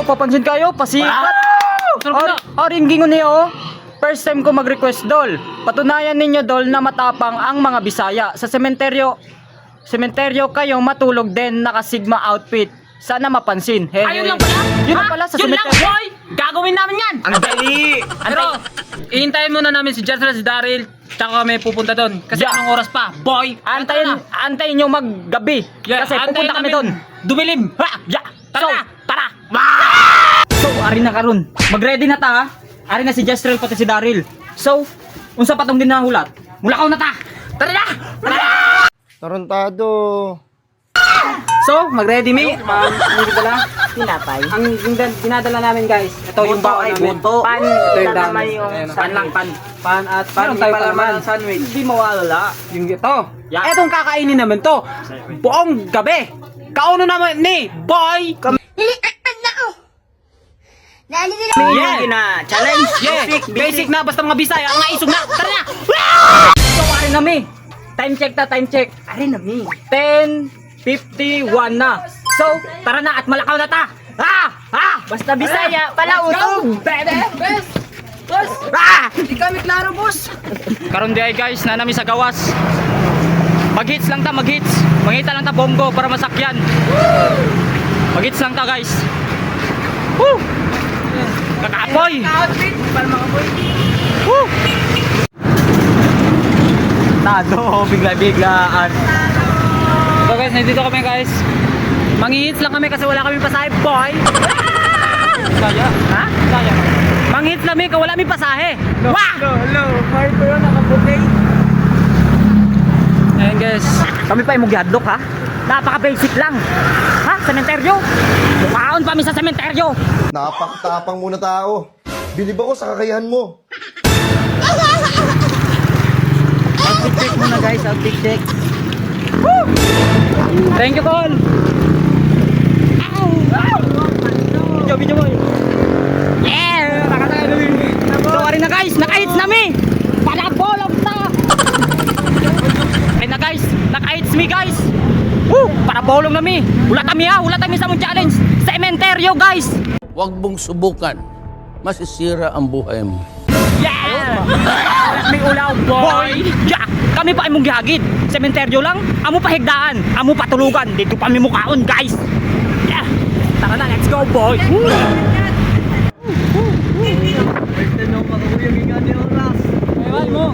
papansin kayo, pasikat. Gingon niyo. First time ko mag-request dol. Patunayan ninyo dol na matapang ang mga Bisaya. Sa sementeryo kayong matulog din naka-Sigma outfit. Sana mapansin. Ayun lang pala? Yun lang pala sa Yun lang, sementeryo. boy! Gagawin namin yan! Ang dali! Pero, ihintayin muna namin si Jethro, si Daryl, tsaka kami pupunta doon. Kasi Yeah. anong oras pa? Boy! Antayin nyo maggabi. Yeah, Kasi antayin pupunta kami namin. doon. Dumilim! Ha! Yeah. Tara na! Tara! So, ari na karon. Mag-ready na ta ha. Ari na si Jestrel pati si Daryl. So, unsa patong din na hulat? Mulakaw na ta. Tara na! Tara na! Tarantado. So, mag-ready mi. Hindi pala tinapay. Ang dinadala namin guys. Ito yung Buto baon ay namin. buto. Pan, Ito yung naman dami. yung Ayan, pan lang pan. Pan at Meron hindi tayo pa palaman naman ng sandwich. Hindi mawala. Yung ito. Yeah. Etong kakainin naman to. Buong gabi. Kauno naman ni Boy. Yeah. na challenge. Yeah. Basic na basta mga Bisaya ang naisog na. Tara na. So, ari na mi. Time check ta, time check. Ari na mi. 10:51 na. So, tara na at malakaw na ta. Basta Bisaya, palautog. Boss! Di kami klaro, boss. Karon di ay guys, na nami sa gawas. Mag-hits lang ta, mag-hits. Mangita lang ta bongo para masakyan. Mag-hits lang ta guys. Woo! Kakaapoy! Outfit para mga boy. Woo! Tado, bigla-biglaan. So guys, nandito kami guys. Manghihits lang kami kasi wala kami pasahe, boy! Kaya? Ha? Kaya? Manghihits lang kami kasi wala kami pasahe. Wah! Hello. Marco yun, nakabukay. Ayan guys. Kami pa yung mugyadlok ha? Napaka-basic lang. Ha? Sementeryo? Mukaon pa mi sa sementeryo. Napakatapang muna tao. Bilib ako sa kakayahan mo. Outfit check muna guys, outfit check. Thank you, Col. Video boy. Yeah! So, ari na guys, naka-hits nami. Palabolog ta. Ay na guys, naka-hits mi guys. Woo! Parabolog nami. Ulat kami sa mong challenge. Sementeryo guys. Huwag mong subukan. Masisira ang buhay mo. Yeah! May ulaw boy. Yeah! Kami pa imong gihagid. Sementeryo lang, amo pa higdaan, amo pa tulugan. Dito pa mi mukaon guys. Yeah! Tara na, let's go boy. Ewan mo.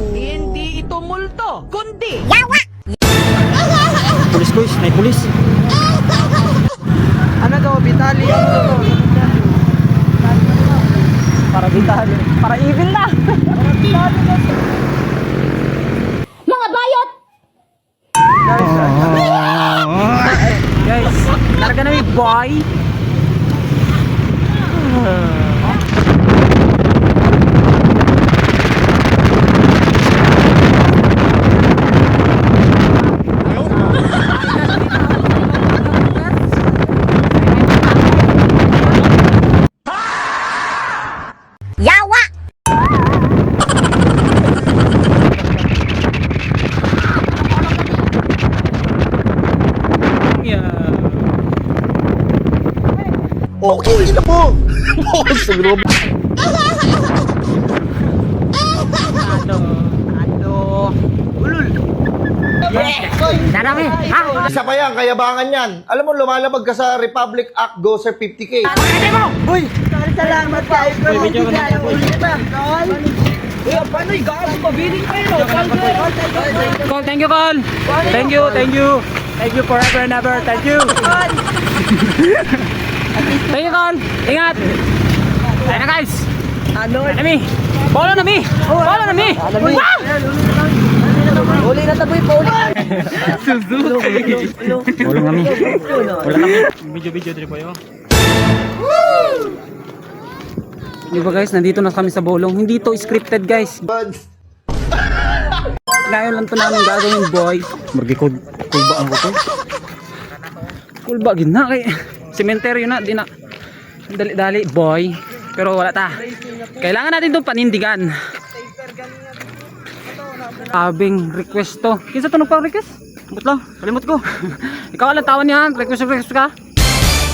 Hindi ito multo, kundi Pulis guys, may pulis. ano to, Vitali? Para bitali, para evil na. Mga bayot! Guys, narga na mi boy. Yawa! Okay, ina mo! Narami, ha? Isa pa yan, kayabangan yan. Alam mo, lumalabag ka sa Republic Act, go sir 50K. Pwede mo! Uy! Salamat kayo. Video ka na. Panoy, gaano pabiling kayo? Col, thank you, Col. Thank you, thank you. Thank you forever and ever. Thank you. Thank you, Col. Ingat. Ayan na guys. Ano? Nami. Follow na mi. Follow na mi. Wow! Uli na taboy pa uli. Wala kami. Wala kami. Video dito po yun. Di ba guys, nandito na kami sa Bolong. Hindi to scripted guys. Buds. Ngayon lang to namin gagawin boy. Margi cool ba ang ko? Cool ba gina kay sementeryo na di na dali-dali boy. Pero wala ta. Kailangan natin itong panindigan. Abing request to. Kinsa to nagpa-request? Ba't lang? Kalimot ko. Ikaw alang tawan niya, request ka.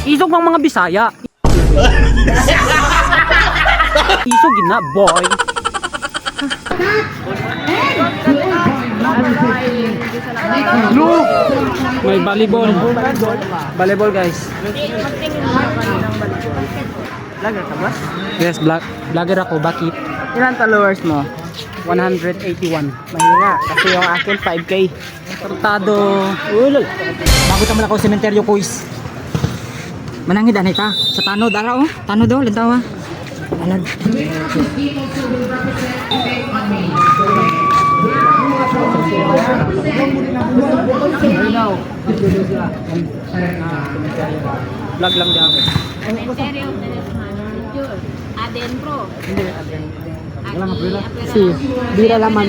Isog ng mga Bisaya. Isog na, boy. May volleyball. Volleyball guys. Vlogger ka ba? Yes, vlogger ako. Bakit? Ilan followers mo? 181. Mahina. Kasi yung akin 5K. Tortado. Ulol. Bago naman ako sementeryo quiz. Manangid anay ka. Sa tano dara oh. Tano daw lantaw ah. Alag. Vlog lang diyan. Cementerio de los Manos. Adentro. Si, bira laman.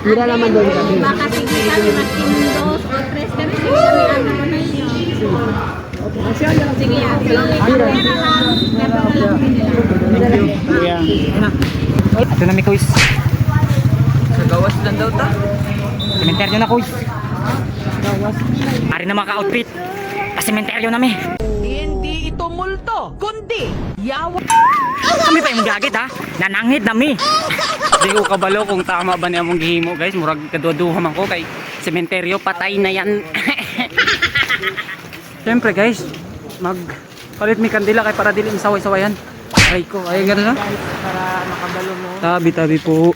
Bira laman doon kami. Baka sige kami magtin 2 o 3 kami. Sige kami ano na yun. Sige yan. Pera lang. Ito na may quiz. Sa gawas lang daw ta. Sementeryo na quiz. Gawas. Ari na maka-outfit. Sa sementeryo na mi. Hindi ito multo, kundi yawa. Kami pa yung gagit ha. Nanangit na mi. Di ko kabalo kung tama ba niya mong gihimo guys. Murag kaduduha man ko kay sementeryo patay na yan. Siyempre guys, palit mi kandila kay para dili saway-sawayan. Ay ko, ay gano'n na. Para makabalo mo. Tabi-tabi po.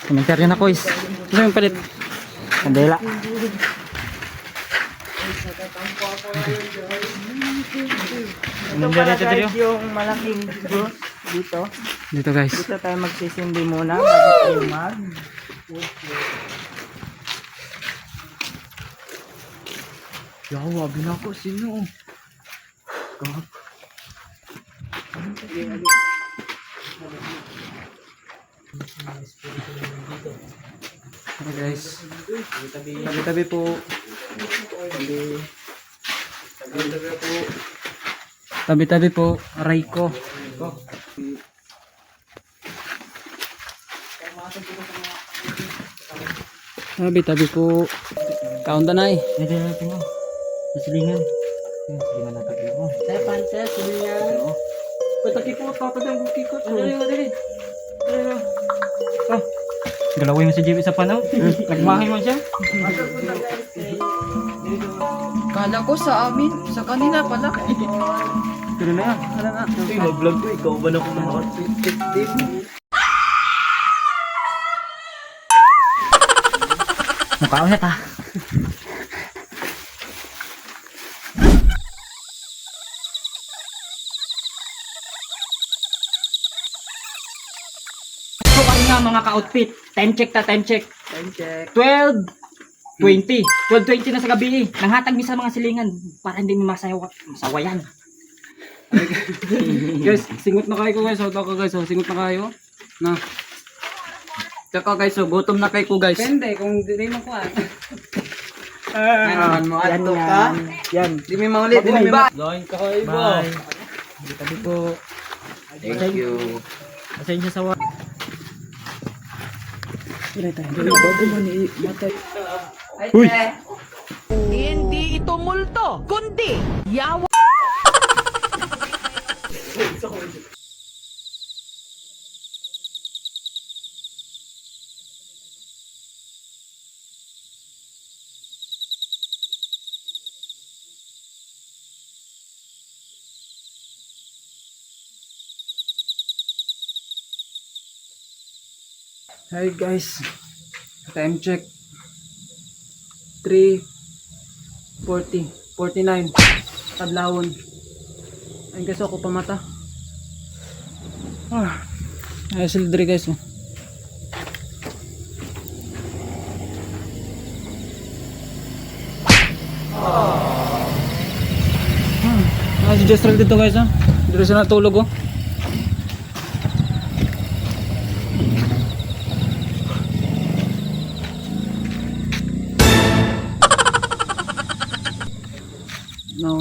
Sementeryo na quiz. Ano yung palit? Kandela. Ito pala guys yung malaking cross dito. Dito guys. Dito tayo magsisindi muna bago tayo mag. Yawa, binako sino? Okay guys. Tabi-tabi po. Tabi-tabi po. Aray ko. Tabi-tabi po. Kaunta na eh. Dito natin mo. Masilingan. Masilingan natin mo. Saya panses, silingan. Pataki po, papadang bukikot. Dali. Galawin mo si JB sa panaw. Nagmahay mo siya. Kala ko sa amin, sa kanila pala. Pero na yan. Wala na. Mag-vlog ko, ikaw ba na kung mga outfit? Mukha ulit ha. So ano nga mga ka-outfit? Time check. Time check. 12:20 na sa gabi. Nanghatag mi sa mga silingan para hindi mi masawayan. Guys, singot na kayo ko guys. Ito ka guys. Singot na kayo. Na. Tsaka guys, so gutom na kayo ko guys. Depende kung di mo ko Ano mo ato ka? Yan. Di may maulit, di may maulit. Join ka kayo ba? Tabi po. Thank you. Pasensya sa wa. Uy! Hindi ito multo, kundi yawa. Hi guys. Time check. 3:40, 49. Kadlawon. Ay guys, ako pamata. Ay sildri guys. Si Jessrel dito guys ha. Dito siya natulog oh. No.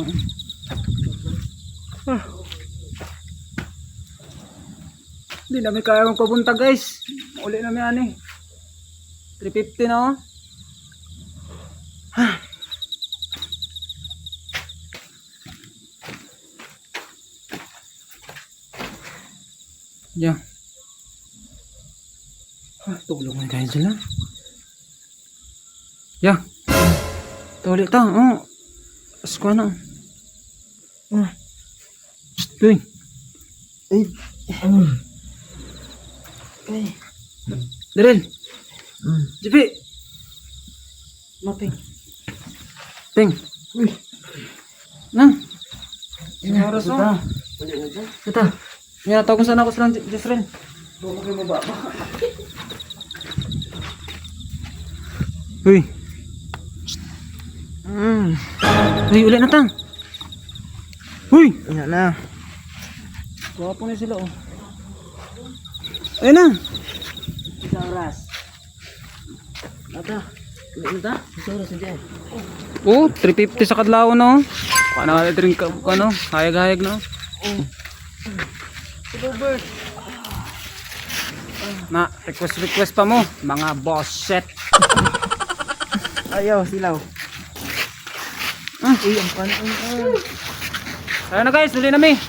Hindi namin kaya magpapunta guys. Uli namin ani. 350 na oh. Yeah. Tulungan kayo sila. Yeah. Tuli ta. Oh. Asko na. Uy. Darren. Jipi. Maping. Ping. Uy. Nang. Oras oh. Ito. Yan, tawag ko sana ako silang Jezreel. Uy. Uy, ulit na tang. Uy. Yan na. Gwapo na sila oh. Ayun na. Isang oras. Ata. Ulit na ta? Isang oras na dyan. Oh, 350 sa kadlaw no. Paano ka drink ka ano? Hayag-hayag no. Na, request pa mo, mga boss set. Ayaw, silaw. Ayun na guys, huli na mi.